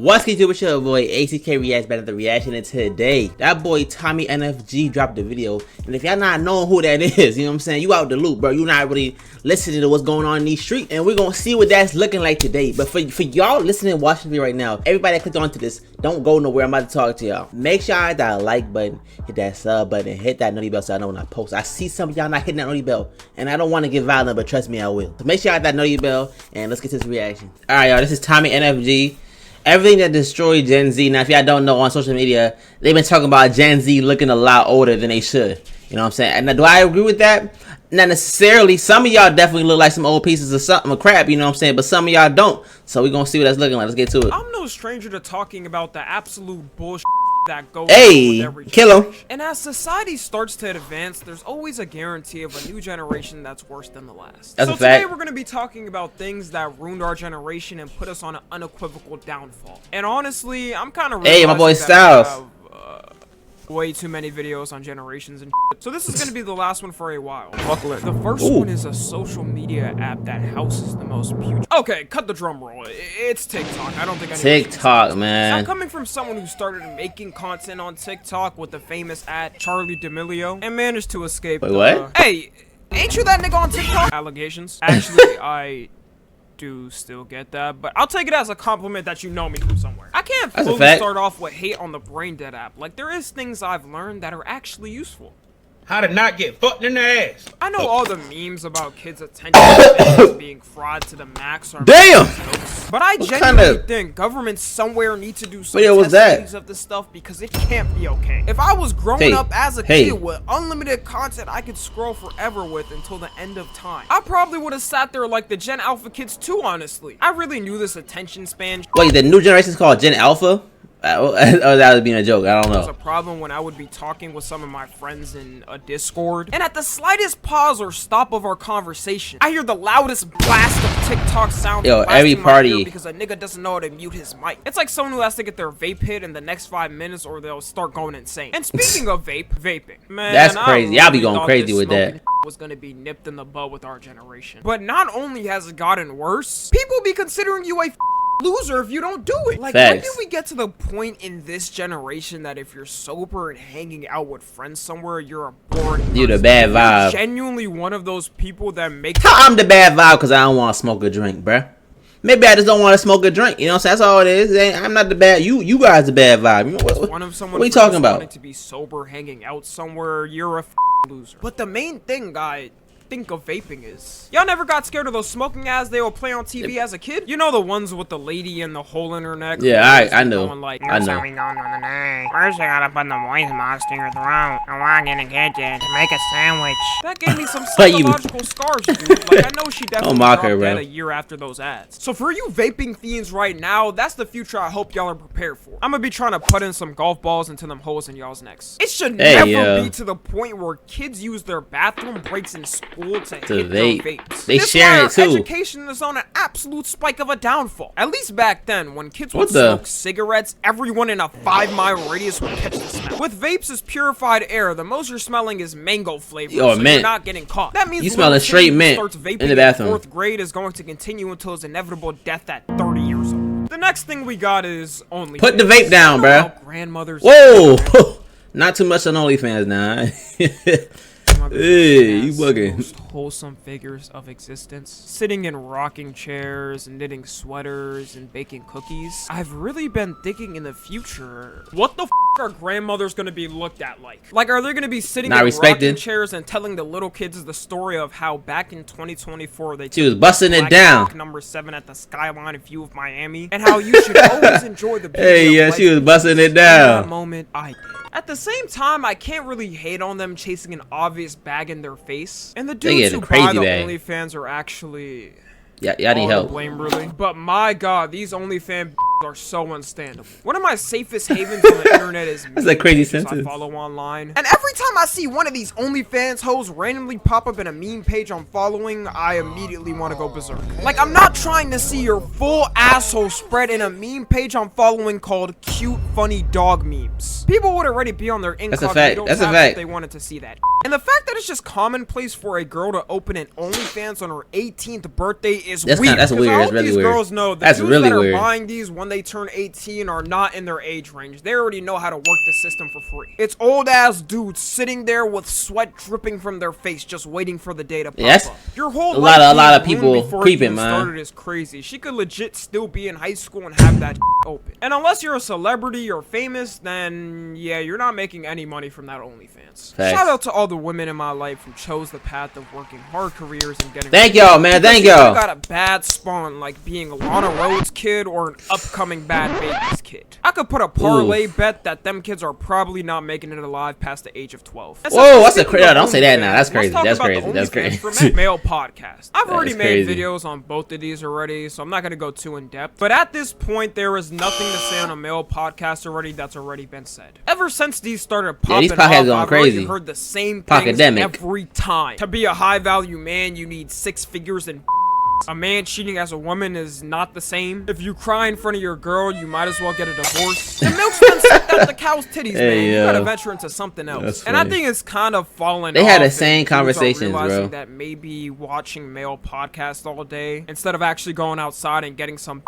What's good, with your boy ACK Reacts back at the reaction, and today that boy TommyNFG dropped the video. And if y'all not knowing who that is, you know what I'm saying, you out the loop, bro. You not really listening to what's going on in these streets, and we're gonna see what that's looking like today. But for y'all listening and watching me right now, everybody that clicked onto this, don't go nowhere. I'm about to talk to y'all. Make sure y'all hit that like button, hit that sub button, hit that notification bell so I know when I post. I see some of y'all not hitting that notification bell, and I don't want to get violent, but trust me, I will. So make sure y'all hit that notification bell, and let's get to this reaction. All right, y'all. This is TommyNFG. Everything that destroyed Gen Z. Now, if y'all don't know, on social media, they've been talking about Gen Z looking a lot older than they should. You know what I'm saying? And do I agree with that? Not necessarily. Some of y'all definitely look like some old pieces of something, of crap, you know what I'm saying? But some of y'all don't. So we're going to see what that's looking like. Let's get to it. I'm no stranger to talking about the absolute bullshit that goes on with every kill him. And as society starts to advance, there's always a guarantee of a new generation that's worse than the last. That's so a fact. Today we're going to be talking about things that ruined our generation and put us on an unequivocal downfall. And honestly, I'm kind of my boy Styles. Way too many videos on generations and shit. So this is going to be the last one for a while. Buckle in. The first one is a social media app that houses the most beautiful. Okay, cut the drum roll. It's TikTok. I don't think TikTok, man. Now, coming from someone who started making content on TikTok with the famous Charlie D'Amelio and managed to escape. Wait, what? Hey, ain't you that nigga on TikTok? Allegations. Actually, I do still get that, but I'll take it as a compliment that you know me from somewhere. I can't fully start off with hate on the Brain Dead app. Like, there is things I've learned that are actually useful. How to not get fucked in the ass. I know all the memes about kids' attention spans being fraud to the max are damn, but I genuinely think governments somewhere need to do some testing of this stuff because it can't be okay. If I was growing up as a kid with unlimited content I could scroll forever with until the end of time, I probably would have sat there like the Gen Alpha kids too, honestly. I really knew this attention span. Wait, the new generation is called Gen Alpha? Oh, that was being a joke. I don't know. There's a problem when I would be talking with some of my friends in a Discord, and at the slightest pause or stop of our conversation, I hear the loudest blast of TikTok sound. Yo, every party because a nigga doesn't know how to mute his mic. It's like someone who has to get their vape hit in the next 5 minutes, or they'll start going insane. And speaking of vaping, man, that's crazy. I'll be going crazy with that. Was gonna be nipped in the bud with our generation. But not only has it gotten worse, people be considering you a loser if you don't do it. Like, when did we get to the point in this generation that if you're sober and hanging out with friends somewhere, you're a boring person? You're the bad vibe. Genuinely one of those people that makes I'm the bad vibe because I don't want to smoke a drink, bruh. Maybe I just don't want to smoke a drink. You know what I'm saying? That's all it is. I'm not the bad. You guys the bad vibe. You know, what are you talking about? To be sober, hanging out somewhere, you're a loser. But the main thing, guy, think of vaping is, y'all never got scared of those smoking ads they will play on TV as a kid? You know, the ones with the lady and the hole in her neck? Yeah, I know. Like, I know. First, I gotta put the voice box in your throat. I want in the kitchen to make a sandwich. That gave me some psychological scars, dude. Like, I know she definitely dropped dead a year after those ads. So for you vaping fiends right now, that's the future I hope y'all are prepared for. I'm gonna be trying to put in some golf balls into them holes in y'all's necks. It should never be to the point where kids use their bathroom breaks in school to hit their vapes. They share it too. Education is on an absolute spike of a downfall. At least back then, when kids would smoke cigarettes, everyone in a 5-mile radius would catch the smell. With vapes as purified air, the most you're smelling is mango flavor, so you're not getting caught. That means you smelling straight mint in the bathroom. 4th grade is going to continue until his inevitable death at 30 years old. The next thing we got is OnlyFans. Put the vape down, bro. Grandmothers. Whoa, not too much on OnlyFans now. Hey, you bugging. Most wholesome figures of existence, sitting in rocking chairs and knitting sweaters and baking cookies. I've really been thinking in the future, what the f are grandmothers gonna be looked at like? Like, are they gonna be sitting in rocking chairs and telling the little kids the story of how back in 2024 she was busting it down number 7 at the skyline view of Miami, and how you should always enjoy the beauty of life. She was busting it down. In that moment, I did. At the same time, I can't really hate on them chasing an obvious bag in their face. And the dudes who buy the OnlyFans are actually... Yeah, need help. Blame, really. But my god, these OnlyFans are so unstandable. One of my safest havens on the internet is that's a crazy sentence. I follow online. And every time I see one of these OnlyFans hoes randomly pop up in a meme page I'm following, I immediately want to go berserk. Like, I'm not trying to see your full asshole spread in a meme page I'm following called cute funny dog memes. People would already be on their incognito tab if they wanted to see that. And the fact that it's just commonplace for a girl to open an OnlyFans on her 18th birthday is weird. That's weird. That's really weird. Girls know the dudes that are buying these when they they turn 18 are not in their age range. They already know how to work the system for free. It's old ass dudes sitting there with sweat dripping from their face just waiting for the day to pop up. Your whole a lot of people creeping, man. Started is crazy. She could legit still be in high school and have that open. And unless you're a celebrity or famous, then yeah, you're not making any money from that OnlyFans. Facts. Shout out to all the women in my life who chose the path of working hard careers and getting Thank y'all, man. Thank y'all. Got a bad spawn like being a Lana Rhodes kid or an upcoming Bad Babies kid. I could put a parlay bet that them kids are probably not making it alive past the age of 12. Whoa, that's a crazy. Don't say that now. That's crazy. That's crazy. That's crazy. For male podcast. I've already made videos on both of these already, so I'm not gonna go too in depth. But at this point, there is nothing to say on a male podcast already that's already been said. Ever since these started popping off, I've already heard the same things every time. To be a high value man, you need 6 figures and a man cheating as a woman is not the same. If you cry in front of your girl, you might as well get a divorce. The milk's been sucked out the cow's titties, man. You gotta venture into something else. And I think it's kind of falling off. They had the same conversations, bro. That maybe watching male podcasts all day instead of actually going outside and getting some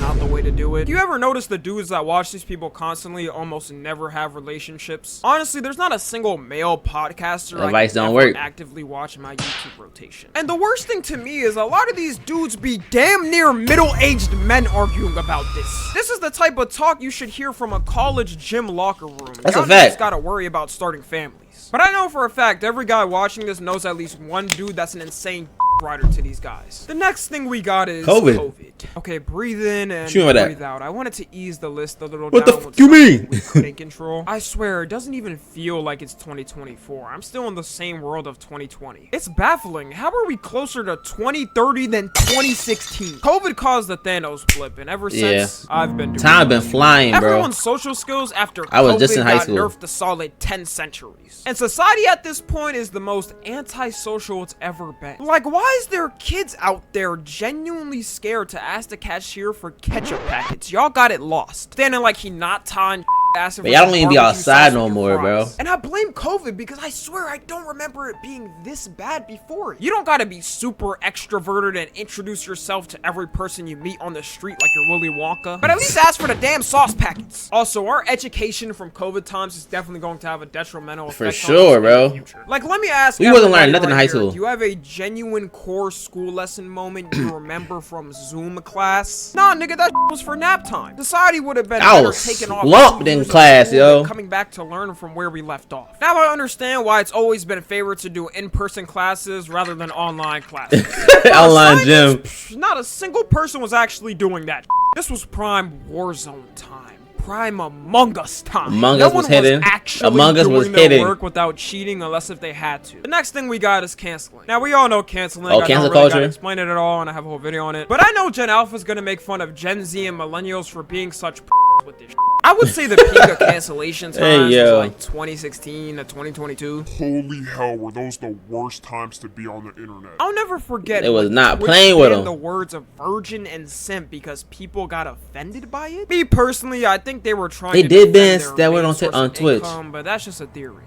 not the way to do it. Do you ever notice the dudes that watch these people constantly almost never have relationships? Honestly, there's not a single male podcaster advice don't work. Actively watch my YouTube rotation. And the worst thing to me is a lot of these dudes be damn near middle-aged men arguing about this. This is the type of talk you should hear from a college gym locker room. That's a fact. Just gotta worry about starting families. But I know for a fact every guy watching this knows at least one dude that's an insane rider to these guys. The next thing we got is COVID. Okay, breathe in and breathe out. I wanted to ease the list a little. What the f you mean? We couldn't control. I swear, it doesn't even feel like it's 2024. I'm still in the same world of 2020. It's baffling. How are we closer to 2030 than 2016? COVID caused the Thanos blip, and ever since, I've been doing time been flying, bro. Everyone's social skills after I was just in high school. Nerfed a solid 10 centuries. And society at this point is the most antisocial it's ever been. Like, why is there kids out there genuinely scared to ask the cashier for ketchup packets? Y'all got it lost. Standing like he not tying ass. But y'all don't even be outside no more, bro. And I blame COVID because I swear I don't remember it being this bad before. You don't gotta be super extroverted and introduce yourself to every person you meet on the street like you're Willy Wonka. But at least ask for the damn sauce packets. Also, our education from COVID times is definitely going to have a detrimental effect for sure, bro. Like, let me ask you, we wasn't learning nothing in high school. Do you have a genuine core school lesson moment you remember from Zoom class? Nah, nigga, that was for nap time. Society would have been better taken off slumped in class, yo. Coming back to learn from where we left off. Now I understand why it's always been a favorite to do in-person classes rather than online classes. Online gym. Not a single person was actually doing that. This was prime Warzone time. Prime Among Us time. Among Us was hidden. Among Us was hidden. Work without cheating unless if they had to. The next thing we got is canceling. Now we all know canceling. Oh, cancel culture. Explain it at all, and I have a whole video on it. But I know Gen Alpha's gonna make fun of Gen Z and millennials for being such with this. I would say the peak of cancellation times was like 2016 to 2022. Holy hell, were those the worst times to be on the internet. I'll never forget. It was not playing with them. The words of virgin and simp because people got offended by it. Me personally, I think they were trying. They did bans that went on Twitch, but that's just a theory.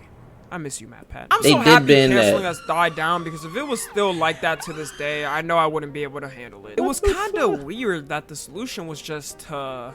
I miss you, Matt Pat. I'm so happy canceling has died down because if it was still like that to this day, I know I wouldn't be able to handle it. It was kind of weird that the solution was just to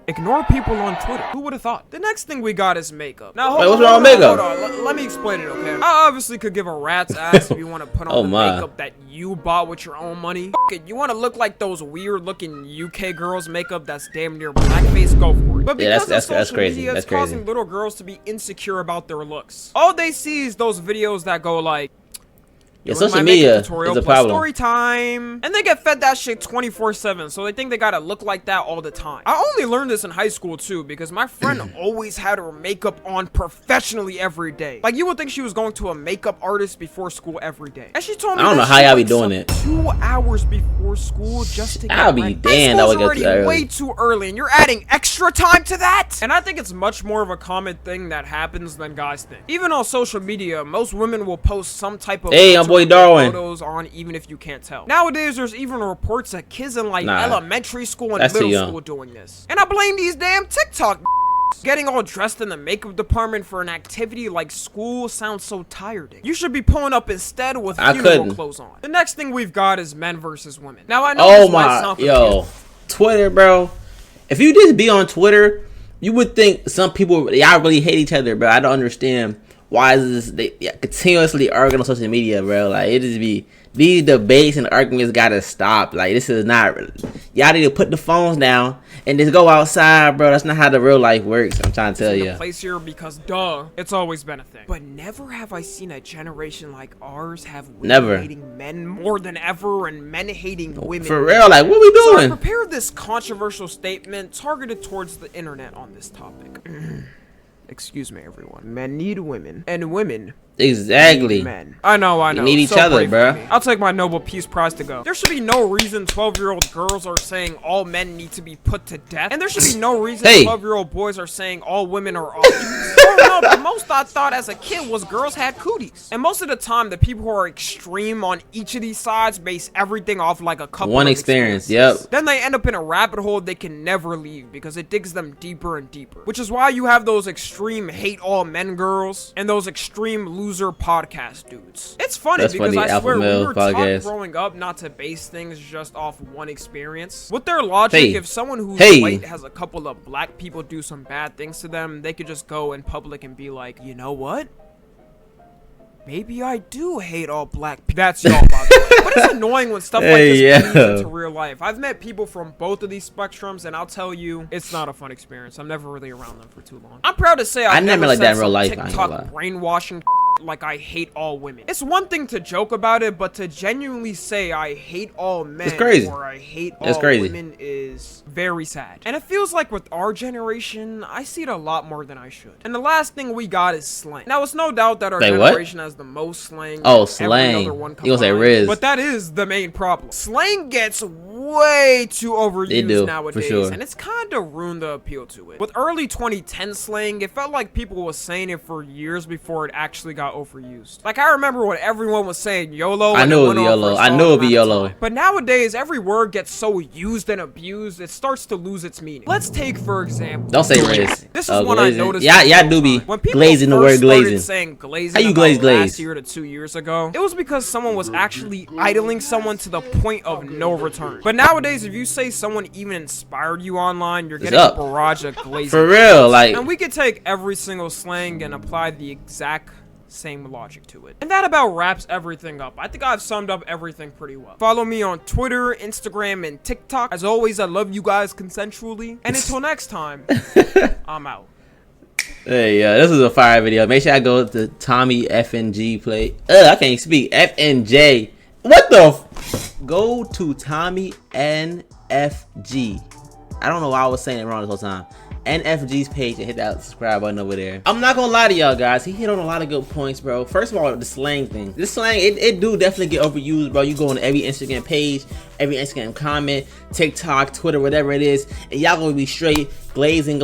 ignore people on Twitter. Who would have thought? The next thing we got is makeup. Now, what's wrong with makeup? Hold on. Let me explain it, okay? I obviously could give a rat's ass if you want to put on the makeup that you bought with your own money. F it, you want to look like those weird-looking UK girls' makeup that's damn near blackface, go for it. But because that's crazy. Media, it's causing little girls to be insecure about their looks. All they see is those videos that go like, yeah, social media is a problem. Story time, and they get fed that shit 24/7, so they think they gotta look like that all the time. I only learned this in high school too, because my friend always had her makeup on professionally every day. Like, you would think she was going to a makeup artist before school every day. And she told me I don't know how y'all be doing it. 2 hours before school just to get I'll be damned. I would get already way too early, and you're adding extra time to that. And I think it's much more of a common thing that happens than guys think. Even on social media, most women will post some type of boy Darwin photos on, even if you can't tell. Nowadays, there's even reports of kids in like elementary school and middle school doing this. And I blame these damn TikTok getting all dressed in the makeup department for an activity like school sounds so tiring. You should be pulling up instead with funeral clothes on. The next thing we've got is men versus women. Now I know this might sound confusing. Twitter, bro. If you just be on Twitter, you would think some people, y'all really hate each other, bro. I don't understand why is this they continuously arguing on social media, bro. Like, it just be these debates and arguments gotta stop. Like, this is not, y'all need to put the phones down and just go outside, bro. That's not how the real life works. I'm trying to tell you. Place here because duh, it's always been a thing. But never have I seen a generation like ours have women hating men more than ever and men hating women. For real, like, what we doing? So I prepared this controversial statement targeted towards the internet on this topic. Excuse me, everyone. Men need women, and women exactly. Men. I know. We need each other, bro. I'll take my Nobel Peace Prize to go. There should be no reason 12-year-old girls are saying all men need to be put to death, and there should be no reason 12-year-old boys are saying all women are objects. Growing up, the most I thought as a kid was girls had cooties, and most of the time, the people who are extreme on each of these sides base everything off like a couple one of experience. Yep. Then they end up in a rabbit hole they can never leave because it digs them deeper and deeper. Which is why you have those extreme hate all men girls and those extreme loser podcast dudes. It's funny because I swear we were taught growing up not to base things just off one experience. With their logic, if someone who's white has a couple of black people do some bad things to them, they could just go in public and be like, you know what? Maybe I do hate all black people. That's y'all, by the way. But it's annoying when stuff like this bleeds into real life. I've met people from both of these spectrums, and I'll tell you, it's not a fun experience. I'm never really around them for too long. I'm proud to say I never like that in real life. TikTok brainwashing like I hate all women. It's one thing to joke about it, but to genuinely say I hate all men or I hate all women is very sad. And it feels like with our generation, I see it a lot more than I should. And the last thing we got is slang. Now, it's no doubt that our generation has the most slang. Oh, slang. You gonna say Riz. But that is the main problem. Slang gets way too overused nowadays, and it's kind of ruined the appeal to it. With early 2010 slang, it felt like people were saying it for years before it actually got overused. Like, I remember when everyone was saying YOLO. I knew it would be YOLO. I knew it would be YOLO. But nowadays, every word gets so used and abused, it starts to lose its meaning. Let's take, for example, don't say Riz. This is one I noticed. Yeah, do be glazing the word glazing. Saying glazing how you glaze last year to 2 years ago, it was because someone was actually idling someone to the point of no return. But nowadays, if you say someone even inspired you online, you're getting a barrage of glazing. For real, like. And we could take every single slang and apply the exact same logic to it. And that about wraps everything up. I think I've summed up everything pretty well. Follow me on Twitter, Instagram, and TikTok. As always, I love you guys consensually. And until next time, I'm out. Hey, this is a fire video. Make sure I go to TommyNFG play. I can't speak. FNJ. What the go to TommyNFG. I don't know why I was saying it wrong this whole time. NFG's page and hit that subscribe button over there. I'm not gonna lie to y'all guys, he hit on a lot of good points, bro. First of all, the slang thing. This slang, it do definitely get overused, bro. You go on every Instagram page, every Instagram comment, TikTok, Twitter, whatever it is, and y'all gonna be straight glazing.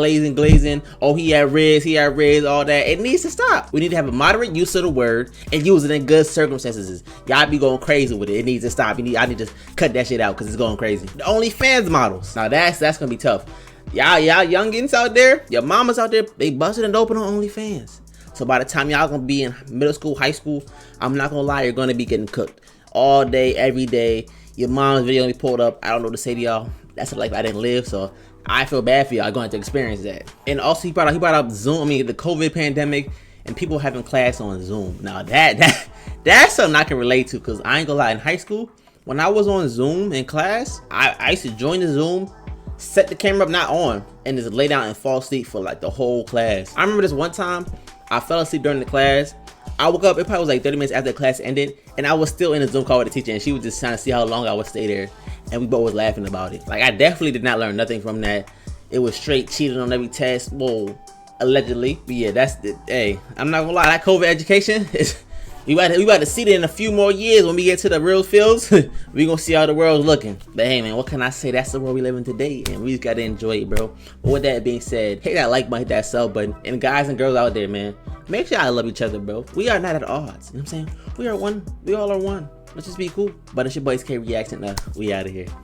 Oh, he had Riz, all that. It needs to stop. We need to have a moderate use of the word and use it in good circumstances. Y'all be going crazy with it. It needs to stop. I need to cut that shit out because it's going crazy. The OnlyFans models. Now that's gonna be tough. Y'all youngins out there, your mamas out there, they busted and open on OnlyFans. So by the time y'all gonna be in middle school, high school, I'm not gonna lie, you're gonna be getting cooked all day, every day. Your mom's video gonna be pulled up. I don't know what to say to y'all. That's a life I didn't live, so I feel bad for y'all going to experience that. And also he brought up Zoom. I mean, the COVID pandemic and people having class on Zoom. Now that's something I can relate to, because I ain't gonna lie, in high school, when I was on Zoom in class, I used to join the Zoom, set the camera up not on, and just lay down and fall asleep for like the whole class. I remember this one time I fell asleep during the class. I woke up, it probably was like 30 minutes after the class ended, and I was still in the Zoom call with the teacher, and she was just trying to see how long I would stay there, and we both was laughing about it. Like, I definitely did not learn nothing from that. It was straight cheating on every test, whoa, allegedly. But yeah, that's the, hey, I'm not gonna lie, that COVID education is, we about to see it in a few more years when we get to the real fields. We gonna see how the world's looking. But hey man, what can I say? That's the world we live in today, and we just gotta enjoy it, bro. But with that being said, hit that like button, hit that sub button, and guys and girls out there, man, make sure I love each other, bro. We are not at odds. You know what I'm saying? We are one. We all are one. Let's just be cool. But it's your boy SK Reaction. We out of here.